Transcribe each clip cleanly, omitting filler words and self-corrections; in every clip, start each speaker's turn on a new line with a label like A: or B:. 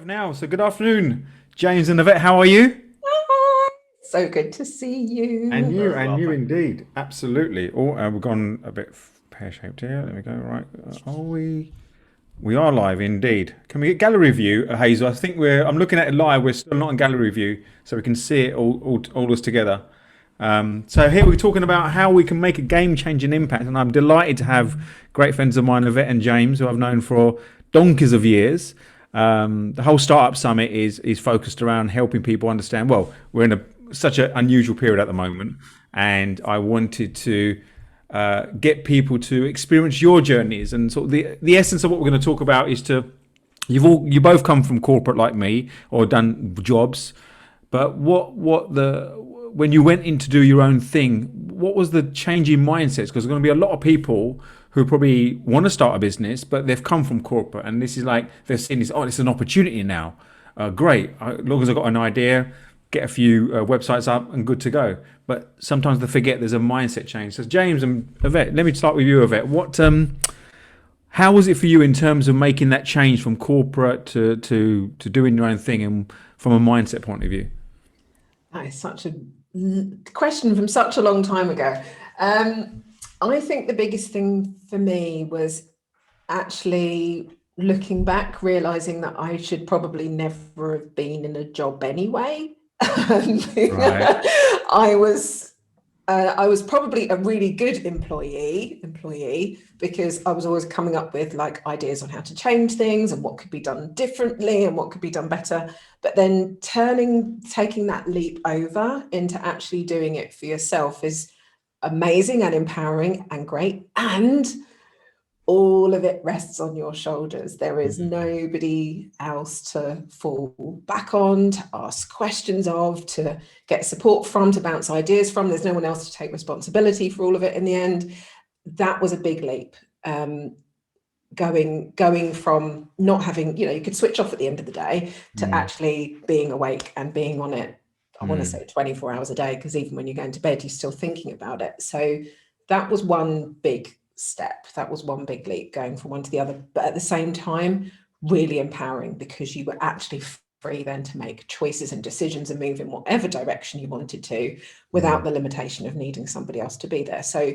A: now. So good afternoon, James and Yvette. How are you?
B: So good to see
A: And
B: you.
A: you,
C: Very
A: and
C: well,
A: you
C: thank you.
A: indeed. Absolutely. Oh, we've gone a bit pear-shaped here. There we go. Right. Are we? We are live indeed. Can we get gallery view, Hazel? I think we're. I'm looking at it live. We're still not in gallery view, so we can see it all us together. So here we're talking about how we can make a game-changing impact, and I'm delighted to have great friends of mine, Yvette and James, who I've known for donkeys of years. The whole Startup Summit is focused around helping people understand. Well, we're in such an unusual period at the moment, and I wanted to get people to experience your journeys. And sort of the essence of what we're going to talk about is to you both come from corporate like me or done jobs, but what the when you went in to do your own thing, what was the change in mindsets? Because there's going to be a lot of people who probably want to start a business, but they've come from corporate, and this is like they've seen this. Oh, it's an opportunity now. Great, as long as I've got an idea, get a few websites up, and good to go. But sometimes they forget there's a mindset change. So James and Yvette, let me start with you, Yvette. How was it for you in terms of making that change from corporate to doing your own thing, and from a mindset point of view?
B: That is such a question from such a long time ago. I think the biggest thing for me was actually looking back, realizing that I should probably never have been in a job anyway.
A: Right.
B: I was I was probably a really good employee because I was always coming up with like ideas on how to change things and what could be done differently and what could be done better. But then taking that leap over into actually doing it for yourself is amazing and empowering and great. And all of it rests on your shoulders. There is nobody else to fall back on, to ask questions of, to get support from, to bounce ideas from. There's no one else to take responsibility for all of it in the end. That was a big leap. Going from not having, you could switch off at the end of the day to
A: Mm.
B: actually being awake and being on it. I want to
A: Mm.
B: say 24 hours a day, because even when you're going to bed, you're still thinking about it. So that was one big step. That was one big leap, going from one to the other. But at the same time, really empowering, because you were actually free then to make choices and decisions and move in whatever direction you wanted to without
A: Mm.
B: the limitation of needing somebody else to be there. So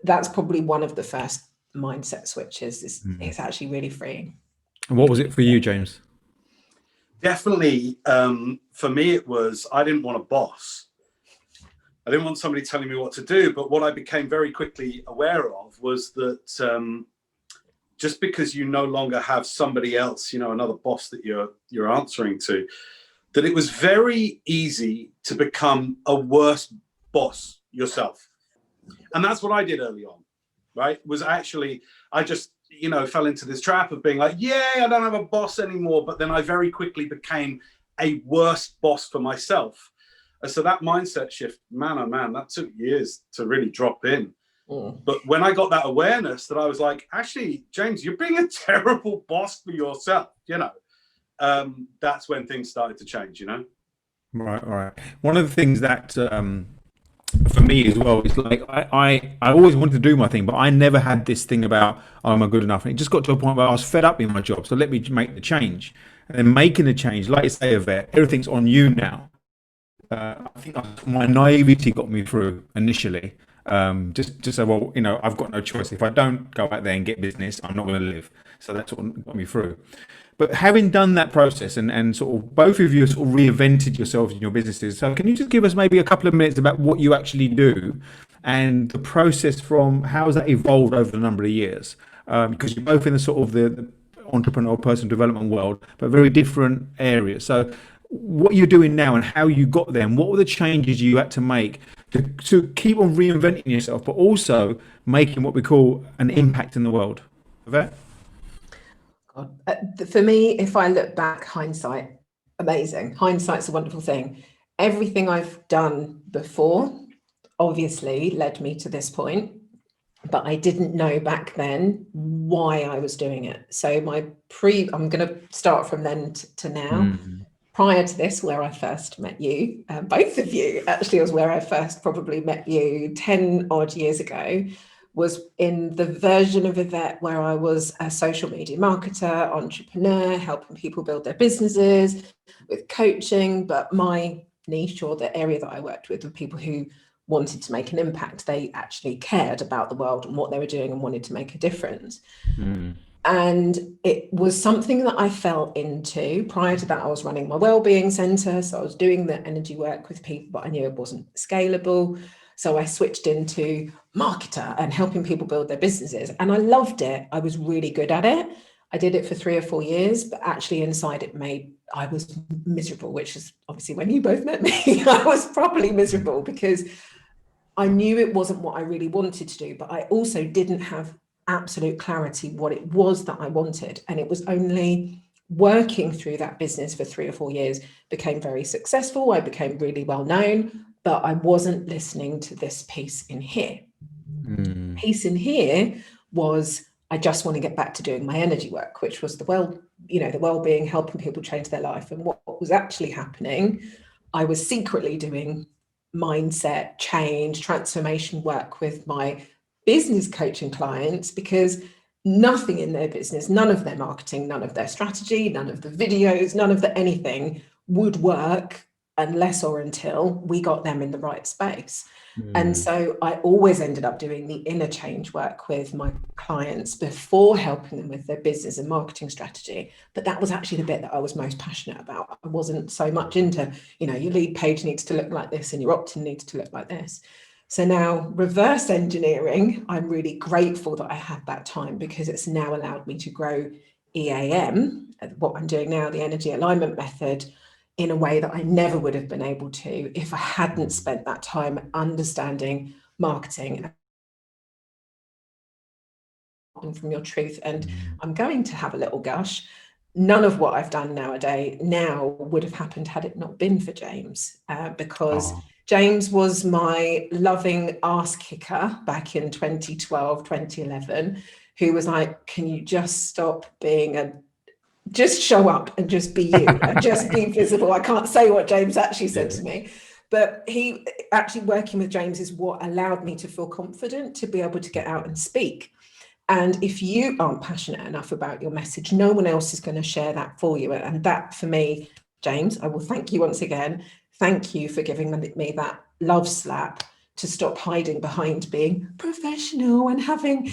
B: that's probably one of the first mindset switches.
A: Mm.
B: It's actually really freeing.
A: And what was it for you, James?
C: Definitely, for me, it was I didn't want a boss. I didn't want somebody telling me what to do. But what I became very quickly aware of was that just because you no longer have somebody else, another boss that you're answering to, that it was very easy to become a worse boss yourself. And that's what I did early on, right? Was actually, I just, fell into this trap of being like, yeah, I don't have a boss anymore. But then I very quickly became a worse boss for myself. And so that mindset shift, man, oh man, that took years to really drop in. But when I got that awareness that I was like, actually, James, you're being a terrible boss for yourself, that's when things started to change.
A: Right, right. One of the things that for me as well is like I always wanted to do my thing, but I never had this thing about oh, am I good enough? And it just got to a point where I was fed up in my job. So let me make the change. And then making the change, like you say, Yvette, everything's on you now. I think my naivety got me through initially. Just say, well, I've got no choice. If I don't go out there and get business, I'm not going to live. So that's what got me through. But having done that process and sort of both of you sort of reinvented yourselves in your businesses. So can you just give us maybe a couple of minutes about what you actually do and the process from how has that evolved over the number of years? Because you're both in the sort of the entrepreneur personal development world, but very different areas. So what you're doing now and how you got there and what were the changes you had to make to keep on reinventing yourself, but also making what we call an impact in the world. Yvette?
B: God. For me, if I look back, hindsight, amazing. Hindsight's a wonderful thing. Everything I've done before obviously led me to this point, but I didn't know back then why I was doing it. So I'm going to start from then to now.
A: Mm.
B: Prior to this, where I first met you, both of you actually, was where I first probably met you 10 odd years ago. was in the version of Yvette where I was a social media marketer, entrepreneur, helping people build their businesses with coaching. But my niche, or the area that I worked with, were people who wanted to make an impact. They actually cared about the world and what they were doing and wanted to make a difference. And it was something that I fell into. Prior to that, I was running my wellbeing centre. So I was doing the energy work with people, but I knew it wasn't scalable. So I switched into marketer and helping people build their businesses. And I loved it. I was really good at it. I did it for 3 or 4 years, but actually inside I was miserable, which is obviously when you both met me. I was properly miserable because I knew it wasn't what I really wanted to do, but I also didn't have absolute clarity what it was that I wanted. And it was only working through that business for 3 or 4 years, became very successful. I became really well known, but I wasn't listening to this piece in here. Piece in here was, I just want to get back to doing my energy work, which was the well-being, helping people change their life. And what was actually happening, I was secretly doing mindset change, transformation work with my business coaching clients, because nothing in their business, none of their marketing, none of their strategy, none of the videos, none of the anything would work unless or until we got them in the right space. And so I always ended up doing the inner change work with my clients before helping them with their business and marketing strategy. But that was actually the bit that I was most passionate about. I wasn't so much into, your lead page needs to look like this and your opt-in needs to look like this. So now reverse engineering, I'm really grateful that I had that time, because it's now allowed me to grow EAM, what I'm doing now, the energy alignment method, in a way that I never would have been able to if I hadn't spent that time understanding marketing and from your truth. And I'm going to have a little gush. None of what I've done nowadays would have happened had it not been for James, because James was my loving ass kicker back in 2012, 2011, who was like, can you just stop being just show up and just be you and just be visible. I can't say what James actually said to me, but he actually, working with James is what allowed me to feel confident to be able to get out and speak. And if you aren't passionate enough about your message, no one else is going to share that for you. And that, for me, James, I will thank you once again. Thank you for giving me that love slap to stop hiding behind being professional and having,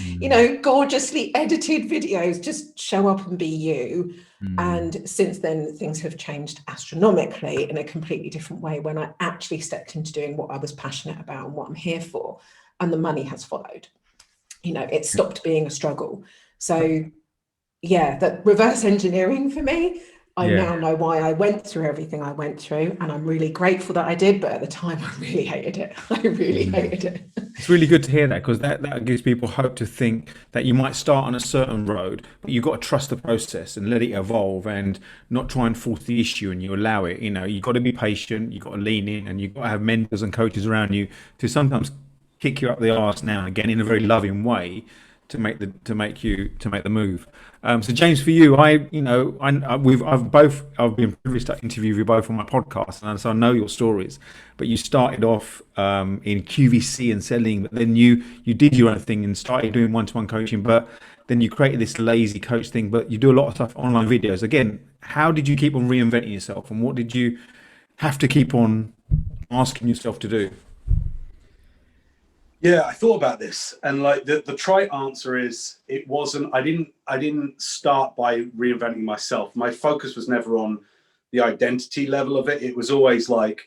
B: gorgeously edited videos. Just show up and be you. And since then, things have changed astronomically in a completely different way when I actually stepped into doing what I was passionate about and what I'm here for. And the money has followed. It stopped being a struggle. So yeah, that reverse engineering for me, I now know why I went through everything I went through, and I'm really grateful that I did, but at the time I really hated it. I really hated it.
A: It's really good to hear that, because that gives people hope to think that you might start on a certain road, but you've got to trust the process and let it evolve and not try and force the issue, and you allow it. You've got to be patient, you've got to lean in, and you've got to have mentors and coaches around you to sometimes kick you up the arse now and again in a very loving way to make the move. So James, for you, I've been privileged to interview you both on my podcast, and so I know your stories. But you started off in QVC and selling, but then you did your own thing and started doing one-to-one coaching. But then you created this lazy coach thing. But you do a lot of stuff, online videos. Again, how did you keep on reinventing yourself, and what did you have to keep on asking yourself to do?
C: Yeah, I thought about this, and like the trite answer is I didn't start by reinventing myself. My focus was never on the identity level of it. It was always like,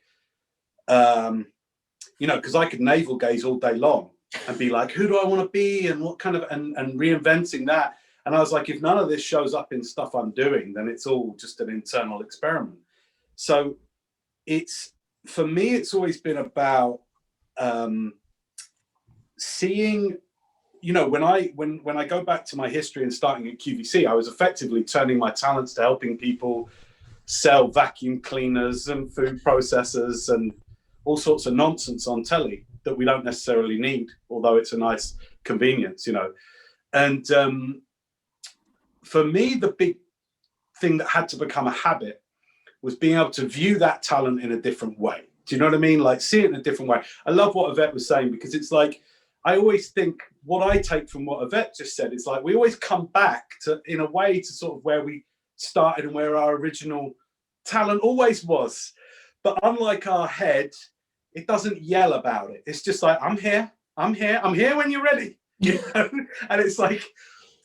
C: because I could navel gaze all day long and be like, who do I want to be and what kind of, and reinventing that. And I was like, if none of this shows up in stuff I'm doing, then it's all just an internal experiment. So for me, it's always been about, seeing, when I go back to my history and starting at QVC, I was effectively turning my talents to helping people sell vacuum cleaners and food processors and all sorts of nonsense on telly that we don't necessarily need, although it's a nice convenience, And for me, the big thing that had to become a habit was being able to view that talent in a different way. Do you know what I mean? Like, see it in a different way. I love what Yvette was saying, because it's like, I always think what I take from what Yvette just said is like, we always come back to, in a way, to sort of where we started and where our original talent always was. But unlike our head, it doesn't yell about it. It's just like, I'm here when you're ready. You know? And it's like,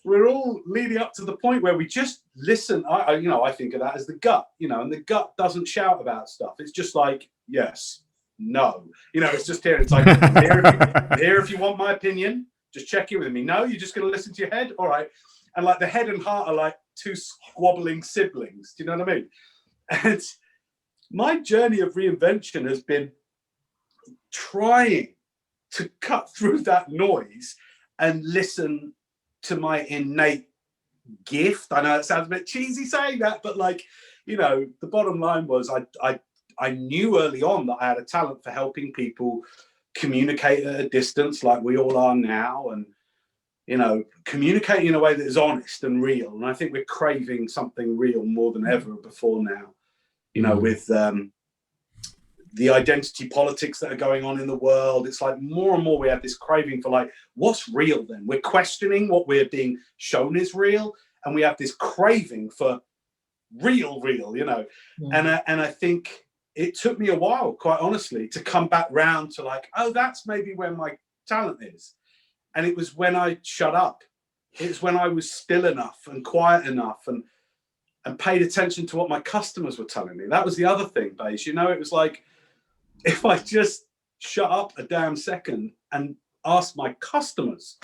C: we're all leading up to the point where we just listen. I think of that as the gut, and the gut doesn't shout about stuff. It's just like, yes, no, it's just here. It's like, here if you want my opinion, just check in with me. No, you're just going to listen to your head. All right. And like the head and heart are like two squabbling siblings. Do you know what I mean? And my journey of reinvention has been trying to cut through that noise and listen to my innate gift. I know it sounds a bit cheesy saying that, but like, the bottom line was I knew early on that I had a talent for helping people communicate at a distance like we all are now, and communicating in a way that is honest and real. And I think we're craving something real more than ever before now, with the identity politics that are going on in the world. It's like more and more we have this craving for like, what's real then? We're questioning what we're being shown is real, and we have this craving for real, And I think it took me a while, quite honestly, to come back round to like, oh, that's maybe where my talent is. And it was when I shut up. It's when I was still enough and quiet enough and paid attention to what my customers were telling me. That was the other thing, Baiju. It was like, if I just shut up a damn second and asked my customers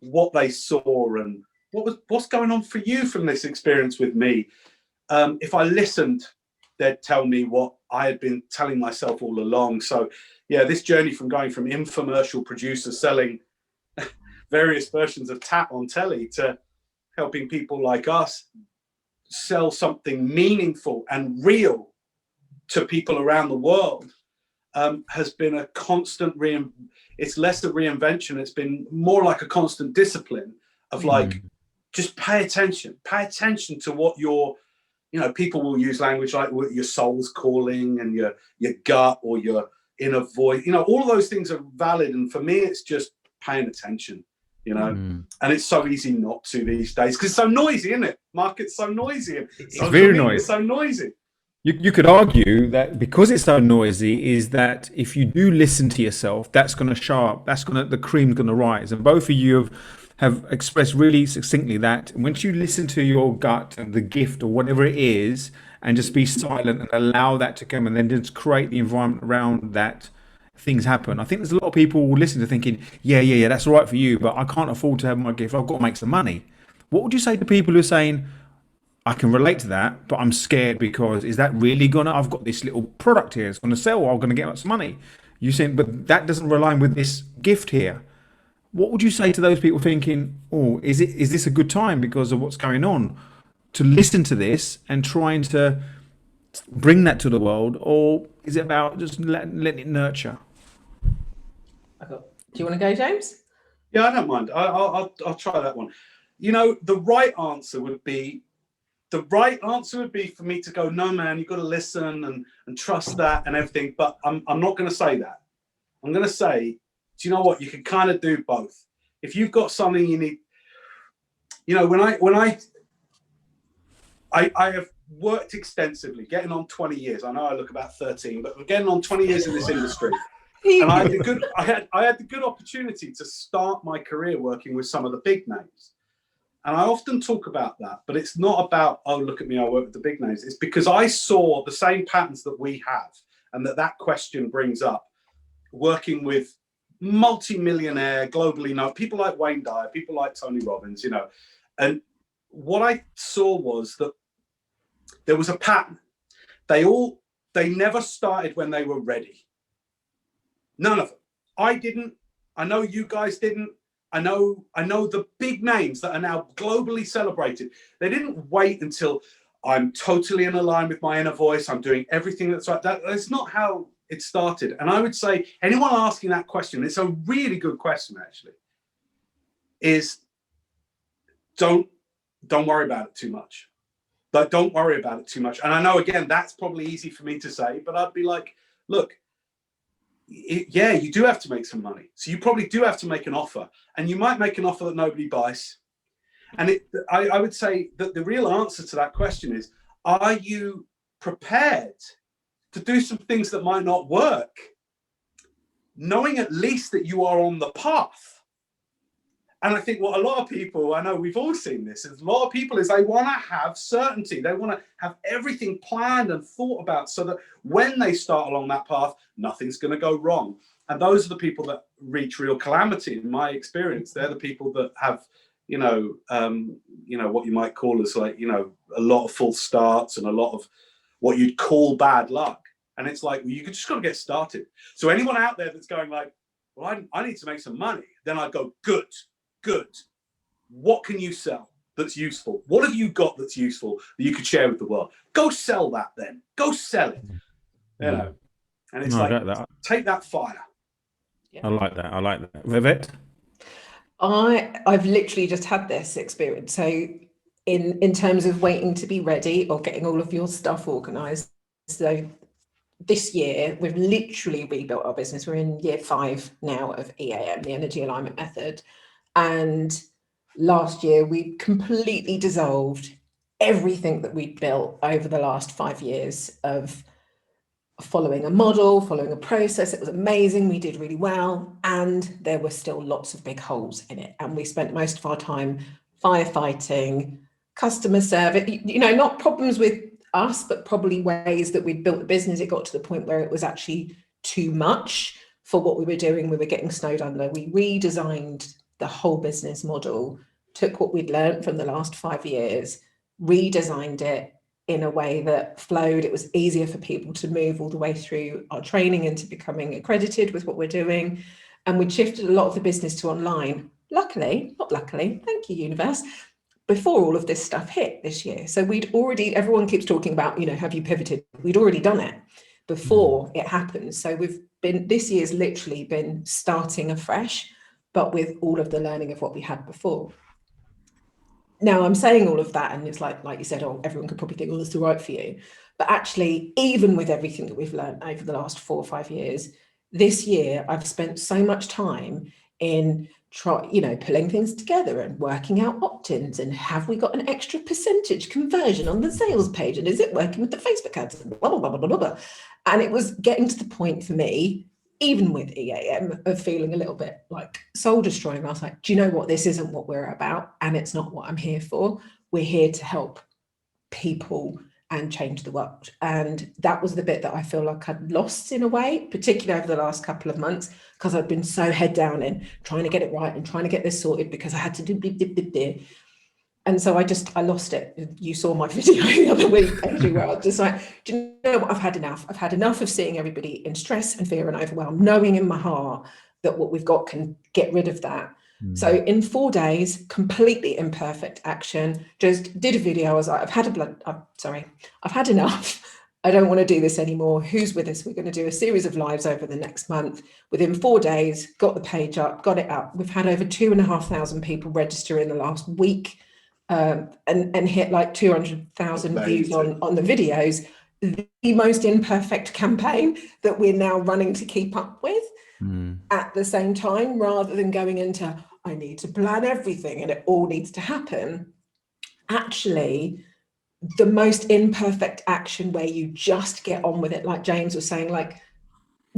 C: what they saw and what's going on for you from this experience with me, if I listened, they'd tell me what I had been telling myself all along. So yeah, this journey from going from infomercial producer selling various versions of tap on telly to helping people like us sell something meaningful and real to people around the world has been a constant it's less a reinvention. It's been more like a constant discipline of like, just pay attention to what your, people will use language like what your soul's calling and your gut or your inner voice, all of those things are valid. And for me, it's just paying attention, and it's so easy not to these days because it's so noisy, isn't it? Market's so noisy.
A: It's very noisy.
C: It's so noisy.
A: You could argue that because it's so noisy is that if you do listen to yourself, that's going to show up. The cream's going to rise. And both of you have expressed really succinctly that once you listen to your gut and the gift or whatever it is, and just be silent and allow that to come, and then just create the environment around that, things happen. I think there's a lot of people who listen to thinking, yeah, that's all right for you, but I can't afford to have my gift. I've got to make some money. What would you say to people who are saying, I can relate to that, but I'm scared because is that really I've got this little product here, it's gonna sell, or I'm gonna get some money. You saying, but that doesn't align with this gift here. What would you say to those people thinking, oh, is this a good time because of what's going on to listen to this and trying to bring that to the world, or is it about just letting it nurture?
B: Do you want to go, James?
C: Yeah, I don't mind. I'll try that one. The right answer would be for me to go, no, man, you've got to listen and trust that and everything. But I'm not going to say that. I'm going to say, do you know what? You can kind of do both. If you've got something you need, when I have worked extensively, getting on 20 years. I know I look about 13, but we're getting on 20 years in this industry. And I had the good opportunity to start my career working with some of the big names. And I often talk about that, but it's not about, oh, look at me, I work with the big names. It's because I saw the same patterns that we have and that question brings up, working with multi-millionaire, globally known people like Wayne Dyer, people like Tony Robbins, And what I saw was that there was a pattern. They never started when they were ready. None of them. I didn't. I know you guys didn't. I know the big names that are now globally celebrated. They didn't wait until I'm totally in line with my inner voice. I'm doing everything that's right. That's not how it started. And I would say anyone asking that question, it's a really good question actually, is don't worry about it too much. But don't worry about it too much. And I know, again, that's probably easy for me to say, but I'd be like, look, yeah, you do have to make some money. So you probably do have to make an offer, and you might make an offer that nobody buys. And I would say that the real answer to that question is, are you prepared to do some things that might not work, knowing at least that you are on the path? And I think what a lot of people, I know we've all seen this, is a lot of people is they want to have certainty. They want to have everything planned and thought about so that when they start along that path, nothing's going to go wrong. And those are the people that reach real calamity. In my experience, they're the people that have, what you might call as like, a lot of false starts and a lot of what you'd call bad luck. And it's like, well, you just got to get started. So anyone out there that's going like, well, I need to make some money, then I go, good. What can you sell that's useful? What have you got that's useful that you could share with the world? Go sell that then. Go sell it. And it's take that fire.
A: I like that. Vivek?
B: I've literally just had this experience. So in terms of waiting to be ready or getting all of your stuff organized. So this year, we've literally rebuilt our business. We're in year 5 now of EAM, the Energy Alignment Method. And last year, we completely dissolved everything that we'd built over the last 5 years of following a model, following a process. It was amazing. We did really well. And there were still lots of big holes in it. And we spent most of our time firefighting, customer service, not problems with us, but probably ways that we'd built the business. It got to the point where it was actually too much for what we were doing. We were getting snowed under. We redesigned the whole business model, took what we'd learned from the last 5 years, redesigned it in a way that flowed. It was easier for people to move all the way through our training into becoming accredited with what we're doing. And we'd shifted a lot of the business to online. Luckily, not luckily, thank you, universe, before all of this stuff hit this year. So everyone keeps talking about, have you pivoted? We'd already done it before it happened. So this year's literally been starting afresh, but with all of the learning of what we had before. Now I'm saying all of that, and it's like you said, everyone could probably think, well, that's all right for you. But actually, even with everything that we've learned over the last 4 or 5 years, this year, I've spent so much time in pulling things together and working out opt-ins, and have we got an extra percentage conversion on the sales page, and is it working with the Facebook ads, and blah, blah, blah, blah, blah, blah. And it was getting to the point for me, even with EAM, of feeling a little bit like soul destroying. I was like, do you know what? This isn't what we're about, and it's not what I'm here for. We're here to help people and change the world. And that was the bit that I feel like I'd lost in a way, particularly over the last couple of months, because I've been so head down in trying to get it right and trying to get this sorted because I had to do. And so I lost it. You saw my video the other week, actually, where I was just like, do you know what? I've had enough. I've had enough of seeing everybody in stress and fear and overwhelm, knowing in my heart that what we've got can get rid of that. So in 4 days, completely imperfect action, just did a video. I was like, I've had enough. I don't want to do this anymore. Who's with us? We're going to do a series of lives over the next month. Within 4 days, got the page up, got it up. We've had over 2,500 people register in the last week. And hit like 200,000 views on the videos. The most imperfect campaign that we're now running to keep up with at the same time, rather than going into, I need to plan everything and it all needs to happen. Actually, the most imperfect action where you just get on with it, like James was saying, like,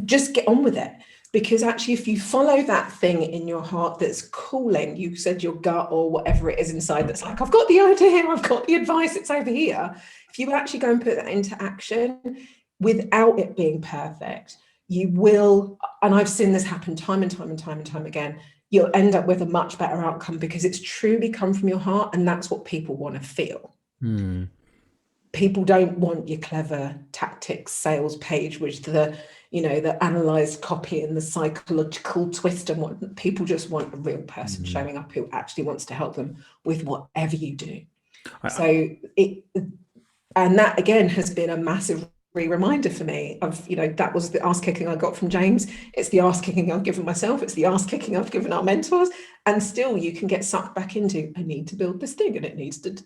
B: just get on with it. Because actually, if you follow that thing in your heart that's calling, you said your gut or whatever it is inside that's like, I've got the idea, I've got the advice, it's over here. If you actually go and put that into action without it being perfect, you will, and I've seen this happen time and time again, you'll end up with a much better outcome because it's truly come from your heart, and that's what people want to feel. People don't want your clever tactics sales page, which the analyzed copy and the psychological twist, and what people just want a real person showing up who actually wants to help them with whatever you do. And that again has been a massive reminder for me of, that was the ass kicking I got from James. It's the ass kicking I've given myself. It's the ass kicking I've given our mentors. And still you can get sucked back into, I need to build this thing and it needs to,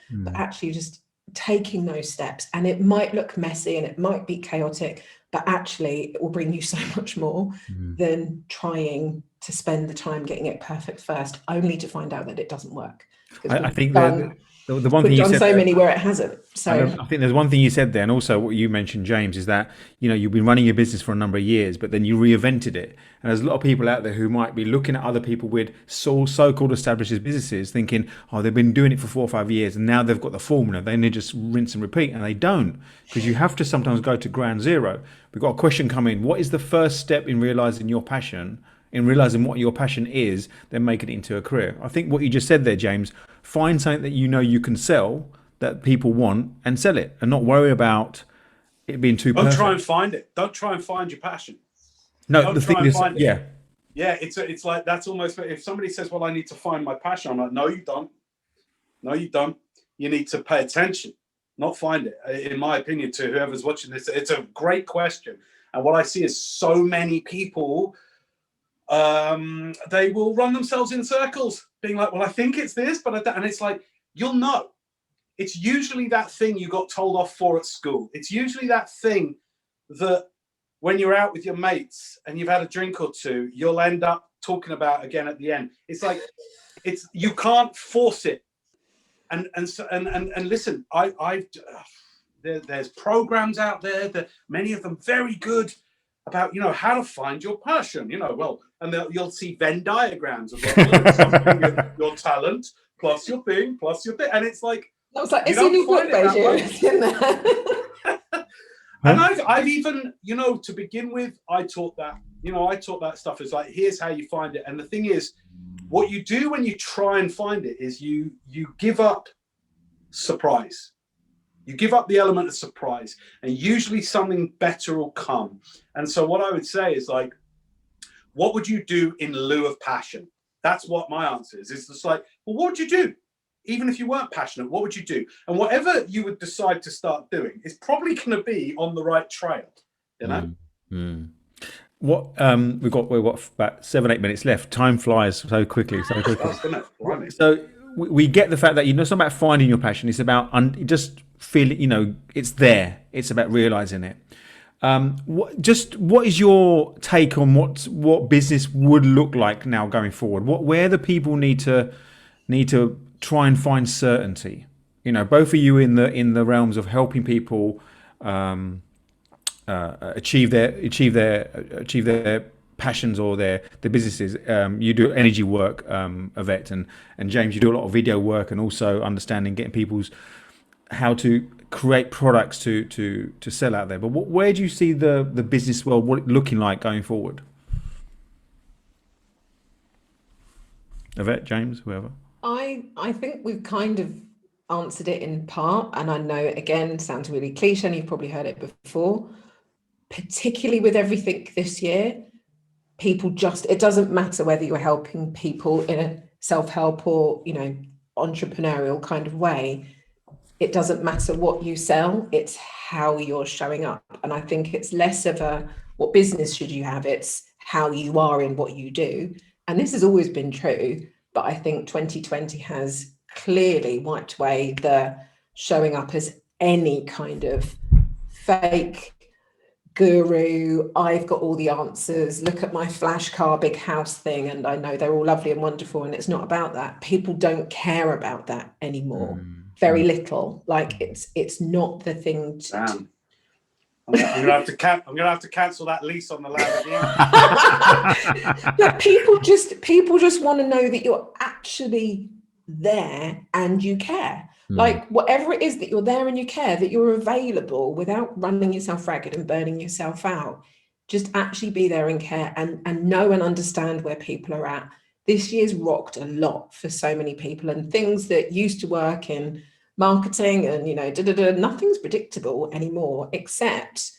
B: but actually just taking those steps. And it might look messy and it might be chaotic, but actually it will bring you so much more than trying to spend the time getting it perfect first, only to find out that it doesn't work.
A: I think the one thing
B: We've
A: you
B: done
A: said
B: so
A: there,
B: many where it hasn't. So
A: I think there's one thing you said there, and also what you mentioned, James, is that you've been running your business for a number of years, but then you reinvented it. And there's a lot of people out there who might be looking at other people with so-called established businesses, thinking, oh, they've been doing it for 4 or 5 years, and now they've got the formula. They need to just rinse and repeat, and they don't, because you have to sometimes go to ground zero. We've got a question coming. What is the first step in realizing your passion? In realizing what your passion is, then making it into a career. I think what you just said there, James, find something that you can sell, that people want, and sell it, and not worry about it being too perfect.
C: Don't try and find it. Don't try and find your passion.
A: No,
C: Don't
A: the
C: try
A: thing
C: and
A: is,
C: find it.
A: yeah.
C: Yeah, it's like, that's almost, if somebody says, well, I need to find my passion, I'm like, no, you don't. No, you don't. You need to pay attention, not find it. In my opinion, to whoever's watching this, it's a great question. And what I see is so many people, they will run themselves in circles, being like, well, I think it's this, but I don't. And it's like, you'll know. It's usually that thing you got told off for at school. It's usually that thing that when you're out with your mates and you've had a drink or two, you'll end up talking about again at the end. It's like, you can't force it. And listen, there's programs out there that many of them very good about, how to find your passion, and you'll see Venn diagrams of your talent plus your thing, and it's like,
B: I was like, it's in your book, Baiju. It's in there.
C: And I've even, to begin with, I taught that stuff is like, here's how you find it. And the thing is, what you do when you try and find it is you give up surprise. You give up the element of surprise, and usually something better will come. And so what I would say is, like, what would you do in lieu of passion? That's what my answer is. It's just like, well, what would you do? Even if you weren't passionate, what would you do? And whatever you would decide to start doing is probably going to be on the right trail,
A: What we've got about 7-8 minutes left. Time flies so quickly. So we get the fact that it's not about finding your passion. It's about just feeling. It's there. It's about realizing it. What is your take on what business would look like now going forward? Where the people need to try and find certainty. Both of you in the realms of helping people achieve their passions or their businesses. You do energy work, Yvette, and James, you do a lot of video work, and also understanding getting people's how to create products to sell out there. But where do you see the business world looking like going forward? Yvette, James, whoever.
B: I think we've kind of answered it in part, and I know, again, sounds really cliche, and you've probably heard it before, particularly with everything this year. People it doesn't matter whether you're helping people in a self-help or, entrepreneurial kind of way. It doesn't matter what you sell, it's how you're showing up. And I think it's less of what business should you have, it's how you are in what you do. And this has always been true, but I think 2020 has clearly wiped away the showing up as any kind of fake guru, I've got all the answers, look at my flash car, big house thing, and I know they're all lovely and wonderful, and it's not about that. People don't care about that anymore. Very little. Like it's not the thing to
C: I'm gonna have to cancel that lease on the Lamborghini.
B: But people just want to know that you're actually there and you care. Like whatever it is, that you're there and you care, that you're available without running yourself ragged and burning yourself out. Just actually be there and care and know and understand where people are at. This year's rocked a lot for so many people, and things that used to work in marketing and nothing's predictable anymore except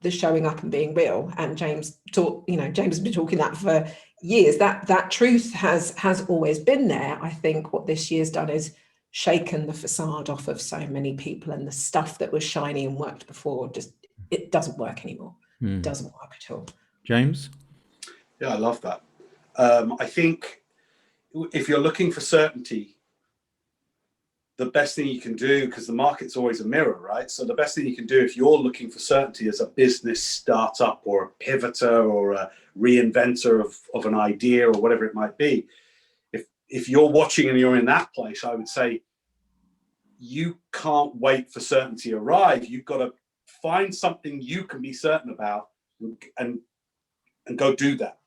B: the showing up and being real. And James has been talking that for years. That truth has always been there. I think what this year's done is shaken the facade off of so many people, and the stuff that was shiny and worked before it doesn't work anymore. It doesn't work at all.
A: James?
C: Yeah, I love that. I think if you're looking for certainty, the best thing you can do, because the market's always a mirror, right? So the best thing you can do if you're looking for certainty as a business startup or a pivoter or a reinventor of an idea or whatever it might be, if you're watching and you're in that place, I would say you can't wait for certainty to arrive. You've got to find something you can be certain about and go do that.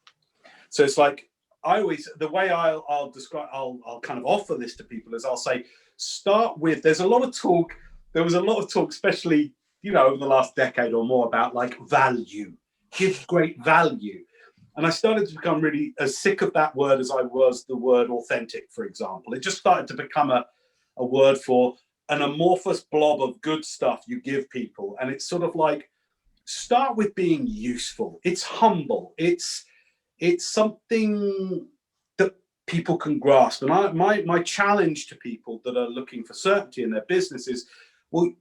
C: So it's like, the way I'll describe, I'll kind of offer this to people is I'll say, start with, there was a lot of talk, especially, over the last decade or more, about like value, give great value. And I started to become really as sick of that word as I was the word authentic, for example. It just started to become a word for an amorphous blob of good stuff you give people. And it's sort of like, start with being useful. It's humble. It's something that people can grasp. And my challenge to people that are looking for certainty in their business is, well,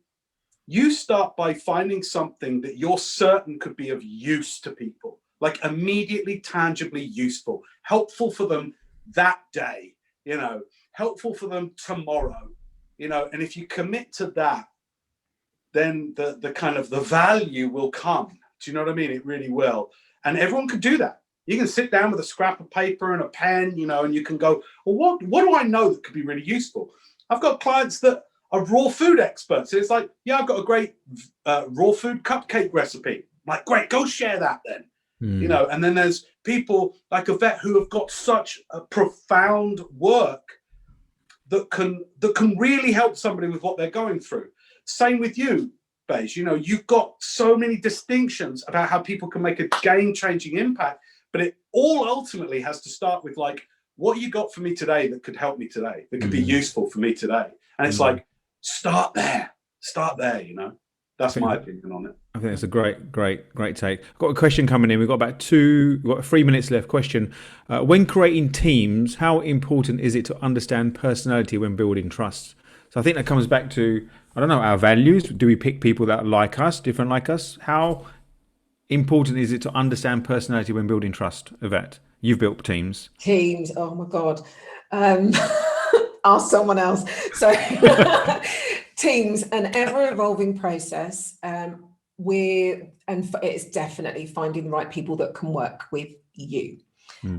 C: you start by finding something that you're certain could be of use to people, like immediately, tangibly useful, helpful for them that day, helpful for them tomorrow, and if you commit to that, then the kind of the value will come. Do you know what I mean? It really will. And everyone can do that. You can sit down with a scrap of paper and a pen, and you can go, well, what do I know that could be really useful? I've got clients that are raw food experts. So it's like, yeah, I've got a great raw food cupcake recipe. I'm like, great, go share that then. And then there's people like a vet who have got such a profound work that can really help somebody with what they're going through. Same with you, Baiju. You've got so many distinctions about how people can make a game-changing impact, but it all ultimately has to start with like, what you got for me today that could help me today, that could be useful for me today. And it's like, start there. That's my opinion on it.
A: I think that's a great take. I've got a question coming in. We've got 3 minutes left. Question. When creating teams, how important is it to understand personality when building trust? So I think that comes back to, I don't know, our values. Do we pick people that are like us, different like us? How important is it to understand personality when building trust, Yvette? You've built teams.
B: Oh my God. Ask someone else. So teams, an ever-evolving process. It's definitely finding the right people that can work with you.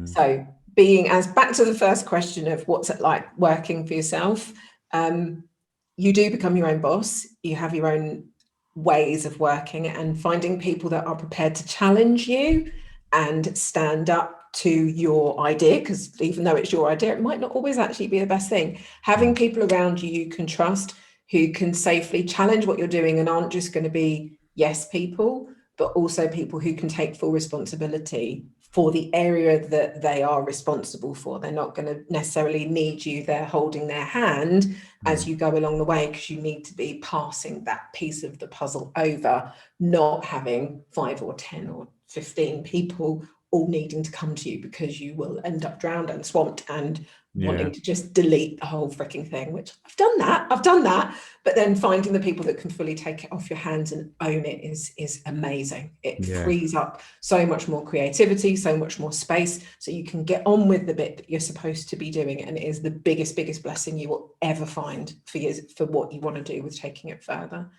B: So back to the first question of what's it like working for yourself, you do become your own boss. You have your own ways of working, and finding people that are prepared to challenge you and stand up to your idea, because even though it's your idea, it might not always actually be the best thing. Having people around you can trust, who can safely challenge what you're doing and aren't just going to be yes people, but also people who can take full responsibility for the area that they are responsible for. They're not going to necessarily need you there holding their hand as you go along the way, because you need to be passing that piece of the puzzle over, not having 5 or 10 or 15 people all needing to come to you, because you will end up drowned and swamped and wanting to just delete the whole freaking thing, which I've done that. But then finding the people that can fully take it off your hands and own it is amazing. It frees up so much more creativity, so much more space, so you can get on with the bit that you're supposed to be doing. And it is the biggest blessing you will ever find for what you want to do with taking it further.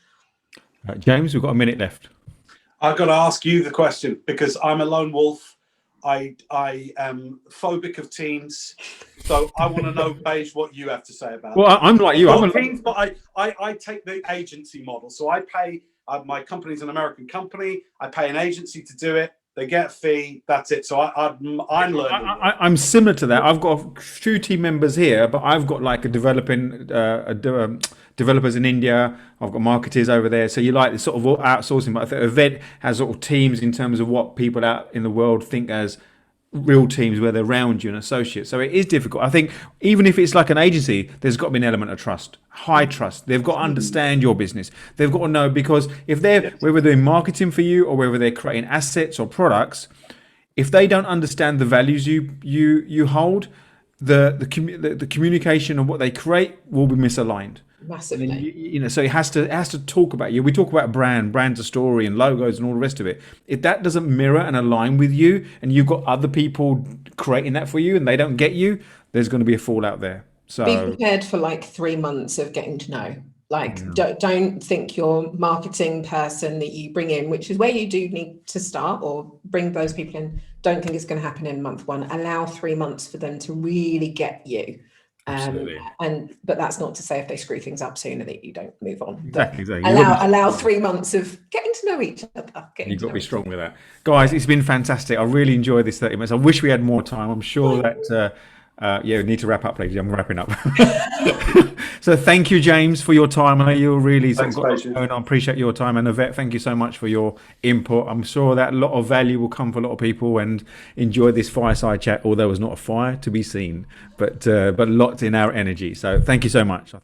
A: James, we've got a minute left.
C: I've got to ask you the question, because I'm a lone wolf. I am phobic of teams, so I want to know, Baiju, what you have to say about it.
A: Well, I'm like you. I'm
C: teams, but I take the agency model. So I pay, my company's an American company. I pay an agency to do it. They get a fee. That's it. So I'm learning.
A: I'm similar to that. I've got a few team members here, but I've got like developers in India. I've got marketers over there. So you like this sort of outsourcing, but I think Event has sort of teams in terms of what people out in the world think as real teams, where they're around you and associates. So it is difficult. I think even if it's like an agency, there's got to be an element of trust, high trust. They've got to understand your business. They've got to know, because if they're, whether they're marketing for you or whether they're creating assets or products, if they don't understand the values you hold, the communication of what they create will be misaligned.
B: Massively.
A: So it has to talk about you. We talk about brand's a story and logos and all the rest of it. If that doesn't mirror and align with you, and you've got other people creating that for you and they don't get you, there's going to be a fallout there. So
B: be prepared for like 3 months of getting to know. Like,
A: yeah.
B: don't think your marketing person that you bring in, which is where you do need to start or bring those people in, don't think it's going to happen in month one. Allow 3 months for them to really get you.
A: Absolutely.
B: But that's not to say if they screw things up sooner that you don't move on.
A: Exactly.
B: But
A: You've got to
B: allow 3 months of getting to know each other.
A: You've got to be strong with that. Guys, it's been fantastic. I really enjoyed this 30 minutes. I wish we had more time. I'm sure that, yeah, we need to wrap up, ladies. I'm wrapping up. So thank you, James, for your time. I know you're really sort of got what's going on. I appreciate your time. And Yvette, thank you so much for your input. I'm sure that a lot of value will come for a lot of people and enjoy this fireside chat, although it was not a fire to be seen, but lots in our energy. So thank you so much.